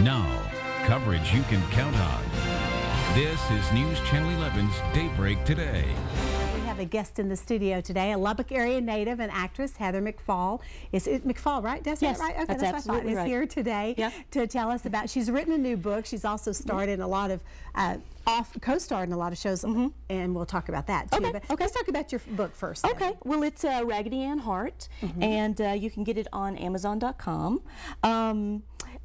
Now, coverage you can count on. This is News Channel 11's Daybreak Today. We have a guest in the studio today, a Lubbock area native and actress, Heather McPhaul. Is it McPhaul, right? Did I say yes, it right? Okay, that's absolutely right. right. Is here today to tell us about, she's written a new book. She's also starred in a lot of, co-starred in a lot of shows, and we'll talk about that too. Okay, but let's talk about your book first. Okay, well, it's Raggedy Ann Heart, and you can get it on Amazon.com.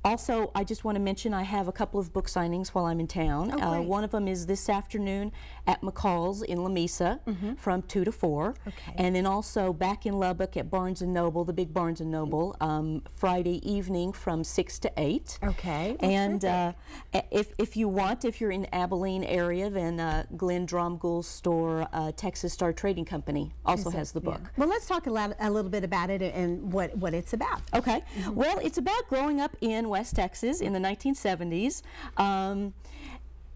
Also, I just want to mention I have a couple of book signings while I'm in town. One of them is this afternoon at McCall's in Lamesa from 2 to 4. Okay. And then also back in Lubbock at Barnes & Noble, the big Barnes & Noble, Friday evening from 6 to 8. Okay. And if you want, if you're in Abilene area, then Glenn Dromgool's store, Texas Star Trading Company, also has the book. Well, let's talk a little bit about it and what it's about. Okay. Well, it's about growing up in West Texas in the 1970s.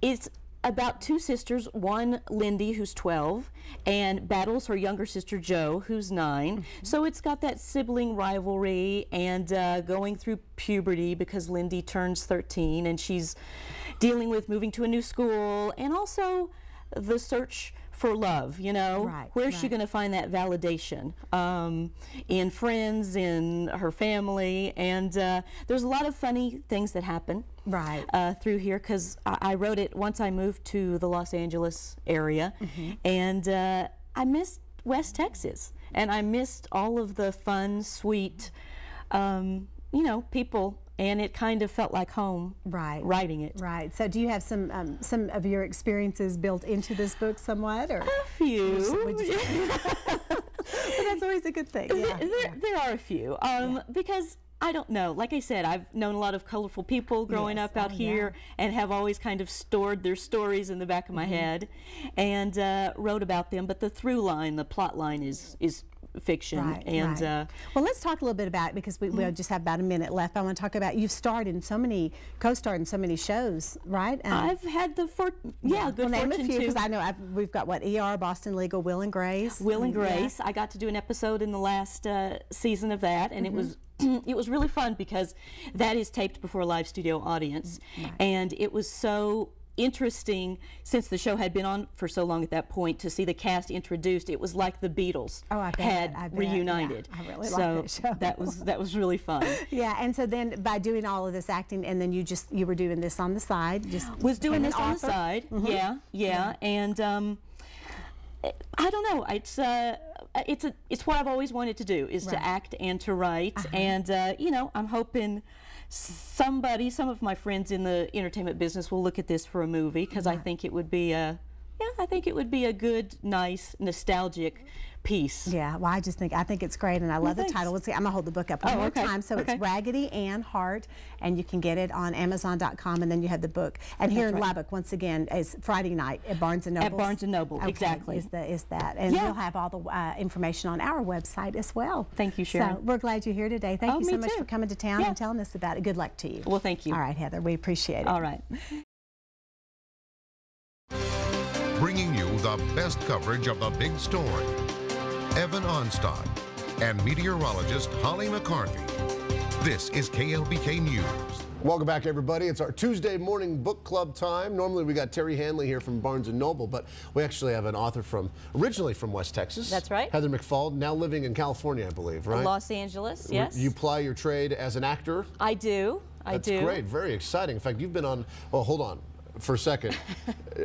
It's about two sisters, one Lindy who's 12 and battles her younger sister Jo who's 9. So it's got that sibling rivalry and going through puberty because Lindy turns 13 and she's dealing with moving to a new school and also the search for love, you know, where's she going to find that validation in friends, in her family, and there's a lot of funny things that happen through here because I wrote it once I moved to the Los Angeles area, and I missed West Texas, and I missed all of the fun, sweet, you know, people. And it kind of felt like home writing it. Right. So do you have some of your experiences built into this book somewhat? Or? A few. But that's always a good thing. There are a few. Because I don't know. Like I said, I've known a lot of colorful people growing up out here and have always kind of stored their stories in the back of my head and wrote about them. But the through line, the plot line is fiction. Well, let's talk a little bit about it because we just have about a minute left. I want to talk about you've starred in so many, co-starred in so many shows, right? I've had the good name fortune a few because to. I know we've got what ER, Boston Legal, Will and Grace. Will and Grace. I got to do an episode in the last season of that, and it was it was really fun because that is taped before a live studio audience, and it was so interesting since the show had been on for so long at that point to see the cast introduced. It was like the Beatles had reunited. Yeah, I really so liked that show. that was really fun. Yeah, and so then by doing all of this acting, and then you were doing this on the side. Was doing this on the side. And I don't know. It's what I've always wanted to do is to act and to write, and you know, I'm hoping some of my friends in the entertainment business will look at this for a movie because I think it would be a good, nice, nostalgic piece. Yeah, well, I think it's great, and I love the title. I'm gonna hold the book up one more time. So it's Raggedy Ann Heart, and you can get it on Amazon.com, and then you have the book. And here in Lubbock, once again, is Friday night at Barnes & Noble. At Barnes & Noble, exactly. Is that, and we'll have all the information on our website as well. Thank you, Sharon. So we're glad you're here today. Thank you so much for coming to town and telling us about it. Good luck to you. Well, thank you. All right, Heather, we appreciate it. All right. Bringing you the best coverage of the big story. Evan Onstad and meteorologist Holly McCarthy. This is KLBK News. Welcome back, everybody. It's our Tuesday morning book club time. Normally we got Terry Hanley here from Barnes & Noble, but we actually have an author originally from West Texas. That's right. Heather McPhaul, now living in California, I believe, right? Los Angeles, yes. You ply your trade as an actor? I do. That's great. Very exciting. In fact, you've been on, well, hold on for a second.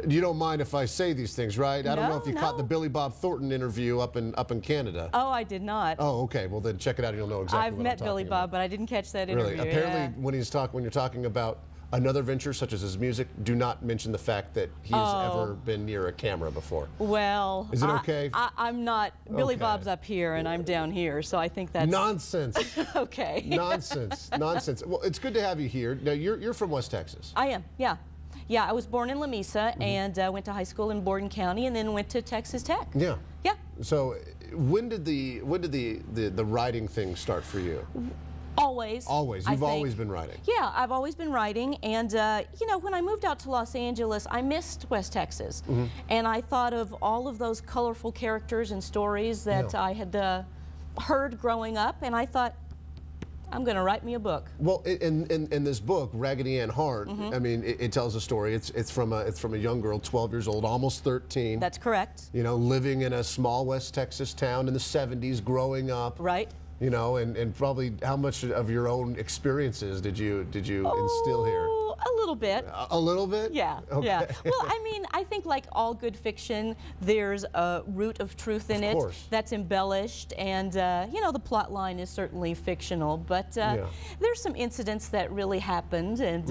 You don't mind if I say these things, right? I don't know if you caught the Billy Bob Thornton interview up in Canada. Oh, I did not. Oh, okay. Well, then check it out and you'll know exactly what I'm talking about. I've met Billy Bob, but I didn't catch that interview. Really? Apparently, when you're talking about another venture such as his music, do not mention the fact that he has ever been near a camera before. Well, is it okay? I'm not. Billy Bob's up here and I'm down here, so I think that's nonsense. Okay. Nonsense. Nonsense. Well, it's good to have you here. Now, you're from West Texas. I am. Yeah. Yeah, I was born in Lamesa and went to high school in Borden County and then went to Texas Tech. Yeah. Yeah. So when did the writing thing start for you? Always. Always. You've always been writing. Yeah, I've always been writing, and you know, when I moved out to Los Angeles, I missed West Texas, and I thought of all of those colorful characters and stories that I had heard growing up, and I thought, I'm going to write me a book. Well, in this book, Raggedy Ann Heart, I mean, it tells a story. It's from a young girl, 12 years old, almost 13. That's correct. You know, living in a small West Texas town in the 70s, growing up. Right. You know, and probably how much of your own experiences did you instill here? A little bit. A little bit? Yeah, okay. yeah. Well, I mean, I think like all good fiction, there's a root of truth in it that's embellished, and you know, the plot line is certainly fictional, but there's some incidents that really happened, and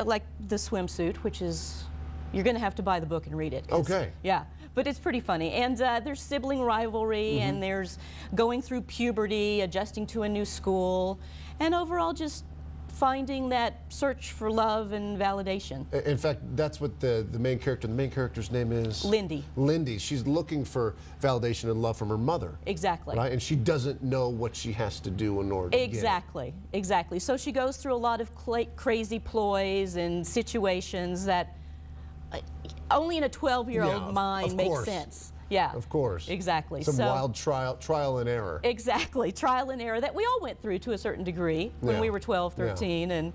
like the swimsuit, which is, you're going to have to buy the book and read it. Okay. Yeah. But it's pretty funny. And there's sibling rivalry, and there's going through puberty, adjusting to a new school, and overall just finding that search for love and validation. In fact, that's what the main character's name is? Lindy. Lindy. She's looking for validation and love from her mother. Exactly. Right? And she doesn't know what she has to do in order to get it. Exactly. So she goes through a lot of crazy ploys and situations that only in a 12-year-old mind makes sense. Yeah. Of course. Exactly. Some wild trial and error. Exactly. Trial and error that we all went through to a certain degree when we were 12, 13, and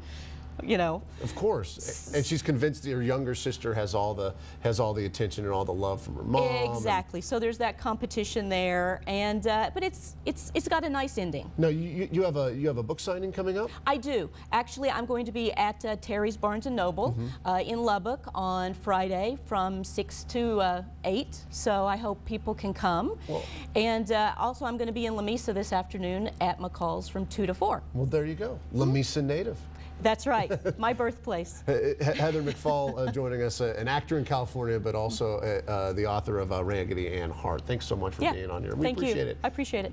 you know. Of course. And she's convinced that her younger sister has all the attention and all the love from her mom. Exactly. So there's that competition there, and but it's got a nice ending. Now you have a book signing coming up? I do. Actually, I'm going to be at Terry's Barnes & Noble in Lubbock on Friday from 6 to 8. So I hope people can come. Well, and also I'm going to be in La Mesa this afternoon at McCall's from 2 to 4. Well, there you go. La Mesa native. That's right, my birthplace. Heather McPhaul joining us, an actor in California, but also the author of Raggedy Ann Heart. Thanks so much for being on here. We appreciate it. I appreciate it.